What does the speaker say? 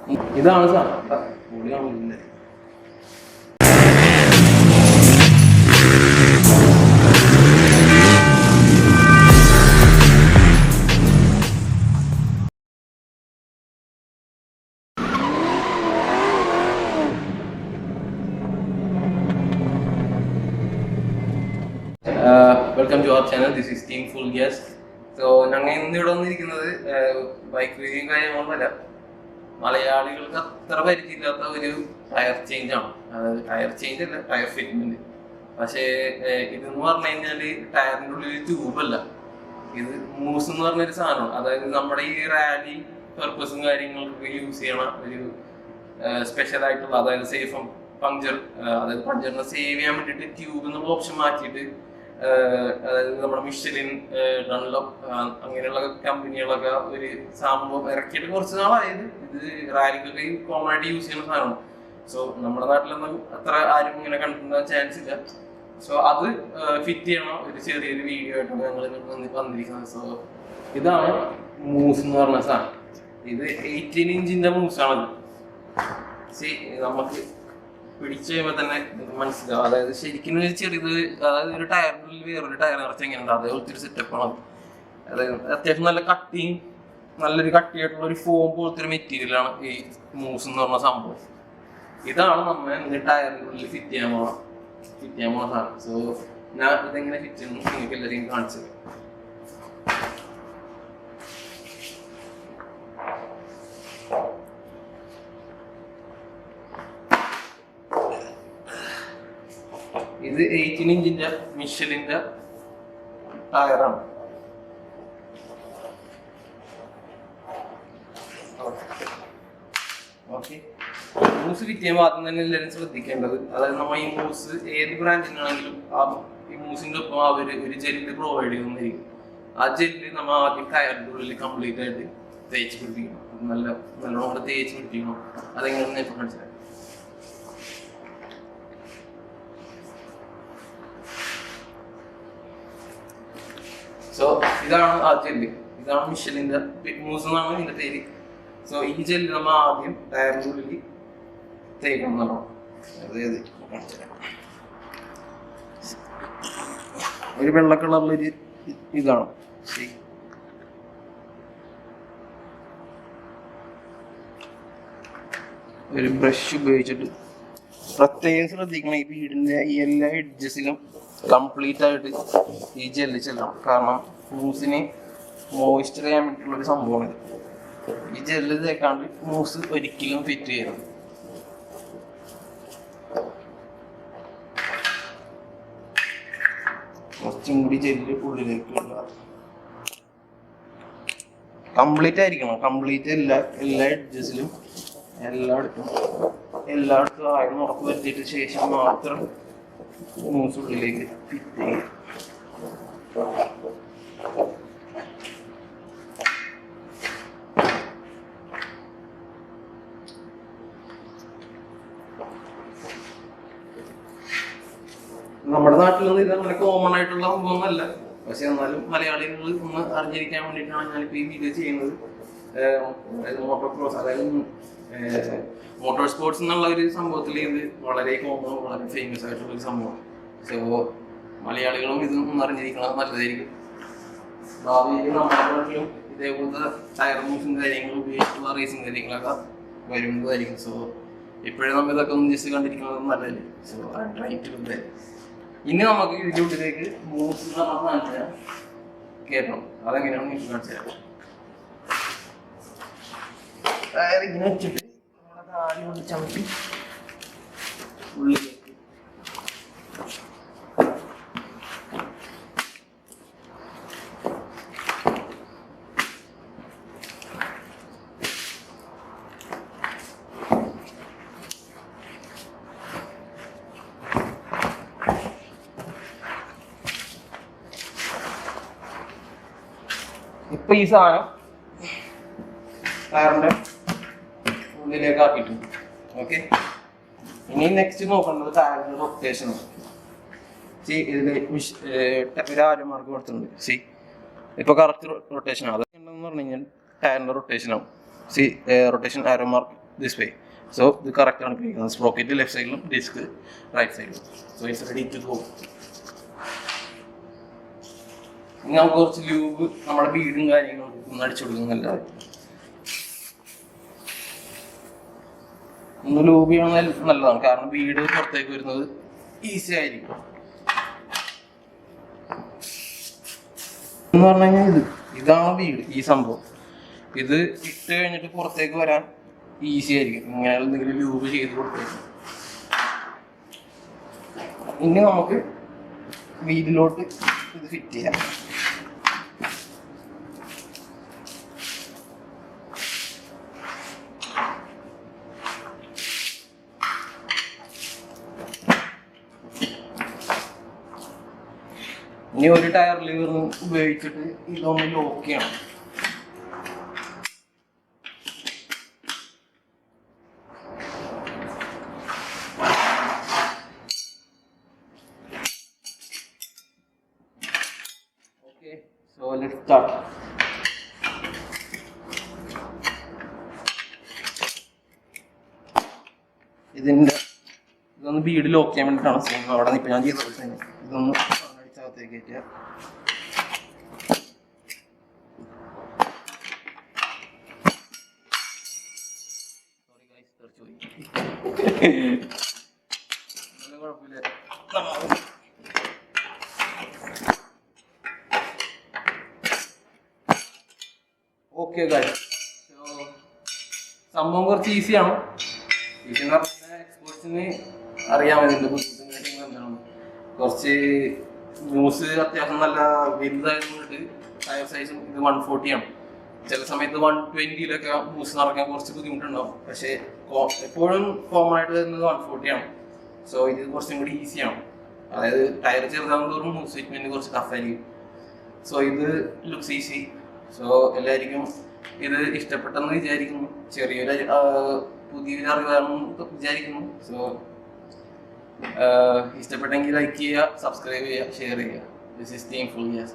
ഇതാണ് സാധനം. Welcome to our channel. This is team full gas. So ഞങ്ങൾ ഇന്ന് ഇവിടെ വന്നിരിക്കുന്നത് ബൈക്ക് റിവ്യൂയും കാര്യങ്ങളൊന്നുമല്ല, മലയാളികൾക്ക് അത്ര പരിചയമില്ലാത്ത ഒരു ടയർ ചേഞ്ച് ആണ്. ടയർ ചേഞ്ച് അല്ല, ടയർ ഫിറ്റ്മെന്റ്. പക്ഷേ ഇതെന്ന് പറഞ്ഞു കഴിഞ്ഞാല് ടയറിൻ്റെ ഉള്ളിൽ ട്യൂബല്ല, ഇത് മൂസ് എന്ന് പറഞ്ഞൊരു സാധനമാണ്. അതായത് നമ്മുടെ ഈ റാലി പർപ്പസും കാര്യങ്ങൾക്കൊക്കെ യൂസ് ചെയ്യണ ഒരു സ്പെഷ്യൽ ആയിട്ടുള്ള, അതായത് സേഫ് പങ്ക്ചർ, അതായത് പങ്ക്ചറിനെ സേവ് ചെയ്യാൻ വേണ്ടിയിട്ട് ട്യൂബ് എന്നുള്ള ഓപ്ഷൻ മാറ്റിയിട്ട്, അതായത് നമ്മുടെ മിഷലിൻ, ഡൺലോപ്പ് അങ്ങനെയുള്ള കമ്പനികളൊക്കെ ഒരു സംഭവം ഇറക്കിയിട്ട് കുറച്ച് നാളായത്. ഇത് റാലിക്കൊക്കെ കോമൺ ആയിട്ട് യൂസ് ചെയ്യുന്ന സാധനമാണ്. സോ നമ്മുടെ നാട്ടിലൊന്നും അത്ര ആരും ഇങ്ങനെ കണ്ടിട്ടുണ്ടാകാൻ ചാൻസ് ഇല്ല. സോ അത് ഫിറ്റ് ചെയ്യണം ഒരു ചെറിയൊരു വീഡിയോ ആയിട്ടാണ് ഞങ്ങൾ വന്നിരിക്കുന്നത്. സോ ഇതാണ് മൂസ് എന്ന് പറഞ്ഞ സാധനം. ഇത് 18 ഇഞ്ചിന്റെ മൂസാണത്. നമുക്ക് പിടിച്ചു കഴിയുമ്പോൾ തന്നെ മനസ്സിലാവും. അതായത് ശരിക്കും ഒരു ചെറിയത്, അതായത് ഒരു ടയറിനുള്ളിൽ വേറൊരു ടയർ നിറച്ച് എങ്ങനെയുണ്ട് അതേപോലത്തെ ഒരു സെറ്റപ്പാണ്. അതായത് അത്യാവശ്യം നല്ല കട്ടിയും നല്ലൊരു കട്ടിയായിട്ടുള്ള ഒരു ഫോം പോലത്തെ ഒരു മെറ്റീരിയലാണ് ഈ മൂസ് എന്ന് പറഞ്ഞ സംഭവം. ഇതാണ് നമ്മൾ ടയറിൻ്റെ ഉള്ളിൽ ഫിറ്റ് ചെയ്യാൻ പോണ സാധനം. സോ ഞാൻ ഇതെങ്ങനെ ഫിറ്റ് ചെയ്യുന്നു നിങ്ങൾക്ക് എല്ലാവരെയും കാണിച്ചത്. ഇത് 18 ഇഞ്ചിന്റെ മിഷലിന്റെ ടയറാണ്. ഓക്കെ, മൂസ് ഫിറ്റ് ചെയ്യുമ്പോൾ ആദ്യം തന്നെ എല്ലാവരും ശ്രദ്ധിക്കേണ്ടത്, അതായത് നമ്മൾ ഈ മൂസ് ഏത് ബ്രാൻഡിനാണെങ്കിലും ഈ മൂസിന്റെ ഒപ്പം അവർ ഒരു ജെല്ല് പ്രൊവൈഡ് ചെയ്യുന്നതായിരിക്കും. ആ ജെല്ല് നമ്മൾ ആദ്യം ടയറിന്റെ ഉള്ളിൽ കംപ്ലീറ്റ് ആയിട്ട് തേച്ച് പിടിപ്പിക്കണം. നല്ലോണം തേച്ച് പിടിപ്പിക്കണം. അതെങ്ങനെയാണെന്ന് ഇപ്പം മനസ്സിലായി. സോ ഇതാണ് ആ ജെല്ല്. ഇതാണ് മിഷലിന്റെ മൂസ് എന്നാണ് ഇതിന്റെ പേര്. സോ ഈ ജെല്ല് നമ്മൾ ആദ്യം ടയറിന്റെ ഉള്ളിൽ തേക്കണം എന്നാണ്. അതായത് ഒരു വെള്ള കളറിലൊരു ഇതാണ്. ശരി, ഒരു ബ്രഷ് ഉപയോഗിച്ചിട്ട് പ്രത്യേകം ശ്രദ്ധിക്കണം. ഈ വീടിന്റെ ഈ എല്ലാ എഡ്ജസിലും കംപ്ലീറ്റ് ആയിട്ട് ഈ ജെല്ല് ചെല്ലണം. കാരണം മൂസിന് മോയ്സ്ചർ ചെയ്യാൻ വേണ്ടിയിട്ടുള്ളൊരു സംഭവമാണ് ഇത്. ഈ ജെല്ല് തേക്കാണ്ട് മൂസ് ഒരിക്കലും ഫിറ്റ് ചെയ്യണം. കുറച്ചും കൂടി ജെല്ല് ഉള്ളിലേക്കുള്ള കംപ്ലീറ്റ് ആയിരിക്കണം. കംപ്ലീറ്റ് എല്ലാ എഡ്ജസിലും എല്ലായിടത്തും ആയിരുന്നു ഉറപ്പ് വരുത്തിയിട്ട് ശേഷം മാത്രം മൂസ് ഉള്ളിലേക്ക് ഫിറ്റ് ചെയ്യും. നമ്മുടെ നാട്ടിലൊന്നും ഇത് അങ്ങനെ കോമൺ ആയിട്ടുള്ള സംഭവമൊന്നുമല്ല. പക്ഷെ എന്നാലും മലയാളികൾ ഒന്ന് അറിഞ്ഞിരിക്കാൻ വേണ്ടിയിട്ടാണ് ഞാനിപ്പോൾ ഈ വീഡിയോ ചെയ്യുന്നത്. മോട്ടോർ ക്രോസ്, അതായത് മോട്ടോർ സ്പോർട്സ് എന്നുള്ള ഒരു സംഭവത്തിൽ ഇത് വളരെ കോമൺ, വളരെ ഫേമസ് ആയിട്ടുള്ള ഒരു സംഭവമാണ്. സോ മലയാളികളും ഇത് ഒന്ന് അറിഞ്ഞിരിക്കണം, നല്ലതായിരിക്കും. ഭാവിയിൽ നമ്മുടെ നാട്ടിലും ഇതേപോലത്തെ ടയർ മൂസും കാര്യങ്ങളും ഉപയോഗിച്ചിട്ടുള്ള റേസിങ് കാര്യങ്ങളൊക്കെ വരുന്നതായിരിക്കും. സോ ഇപ്പോഴേ നമ്മൾ ഇതൊക്കെ ഒന്ന് ജസ്റ്റ് കണ്ടിരിക്കുന്നത് നല്ലതല്ലേ. So I try to do that. ഇനി നമുക്ക് ഇതിലേക്ക് മൂസ് കേൾക്കണം. അതെങ്ങനെയാണ് എനിക്ക് കാണിച്ചു തരാം. ടയർ ഇങ്ങനെ വെച്ചിട്ട് നമ്മുടെ കാല് കൊണ്ട് ചവിട്ടി ഉള്ളിലേക്ക് ഇപ്പൊ ഈ സാധനം ടയറിന്റെ ഉള്ളിലേക്ക് ആക്കിയിട്ടുണ്ട്. ഓക്കെ, ഇനി നെക്സ്റ്റ് നോക്കേണ്ടത് ടയറിന്റെ റൊട്ടേഷനാണ്. ഇതിൽ ഒരു ആരോ മാർക്ക് കൊടുത്തിട്ടുണ്ട്. ഇപ്പൊ കറക്റ്റ് റൊട്ടേഷൻ. അതൊക്കെ ഉണ്ടെന്ന് പറഞ്ഞു കഴിഞ്ഞാൽ ടയറിന്റെ റൊട്ടേഷൻ ആവും. Rotation arrow mark this way. So the correct ആണ് sprocket left side ലും disc right side ലും. So it's ready to go. ഇനി നമുക്ക് കുറച്ച് ലൂബ് നമ്മുടെ ബീഡും കാര്യങ്ങളും ഒന്ന് അടിച്ചു കൊടുക്കുന്നത് നല്ലതായിരിക്കും. ഒന്ന് ലൂബ് ചെയ്യണത് നല്ലതാണ്, കാരണം ബീഡ് പുറത്തേക്ക് വരുന്നത് ഈസി ആയിരിക്കും. എന്ന് പറഞ്ഞു കഴിഞ്ഞാൽ ഇതാണ് ബീഡ്, ഈ സംഭവം. ഇത് ഇട്ട് കഴിഞ്ഞിട്ട് പുറത്തേക്ക് വരാൻ ഈസി ആയിരിക്കും ഇങ്ങനെ എന്തെങ്കിലും ലൂബ് ചെയ്ത് കൊടുത്തേക്കും. ഇനി നമുക്ക് ബീഡിലോട്ട് ഇത് ഫിറ്റ് ചെയ്യാം. ഇനി ഒരു ടയർ ലിവർ ഉപയോഗിച്ചിട്ട് ഇതൊന്ന് ലോക്ക് ചെയ്യണം. Okay, so let's start. ഇതൊന്ന് ബീഡ് ലോക്ക് ചെയ്യാൻ വേണ്ടിയിട്ടാണ്. സെയിം അവിടെ ഇപ്പം ഞാൻ ചെയ്തത്. ഇതൊന്ന് അകത്തേക്ക് കയറ്റുക. സോറി ഗൈസ്, തെറിച്ചു പോയി. കുഴപ്പമില്ല. ഓക്കെ ഗൈസ്, സംഭവം കുറച്ച് ഈസിയാണ്. ഈസി എന്ന് പറഞ്ഞാൽ എക്സ്പേർട്സിന് അറിയാം ഇതിൻ്റെ ബുദ്ധിമുട്ടും കാര്യങ്ങളും എന്താണ്. കുറച്ച് മ്യൂസ് അത്യാവശ്യം നല്ല വലുതായതുകൊണ്ട് ടയർ സൈസും ഇത് 140 ആണ്. ചില സമയത്ത് 120 മ്യൂസ് നിറയ്ക്കാൻ കുറച്ച് ബുദ്ധിമുട്ടുണ്ടാവും. പക്ഷേ എപ്പോഴും കോമൺ ആയിട്ട് വരുന്നത് 140 ആണ്. സോ ഇത് കുറച്ചും കൂടി ഈസിയാണ്. അതായത് ടയർ ചെറുതാകും തോറും മ്യൂസ് ഫിറ്റ്മെൻറ്റ് കുറച്ച് ടഫായിരിക്കും. സോ ഇത് ലുക്സ് ഈസി. സോ എല്ലാവർക്കും ഇത് ഇഷ്ടപ്പെട്ടെന്ന് വിചാരിക്കുന്നു. ചെറിയൊരു പുതിയൊരു അറിവാണെന്ന് വിചാരിക്കുന്നു. സോ ഇഷ്ടപ്പെട്ടെങ്കിൽ ലൈക്ക് ചെയ്യുക, സബ്സ്ക്രൈബ് ചെയ്യുക, ഷെയർ ചെയ്യുക. This is team full yes.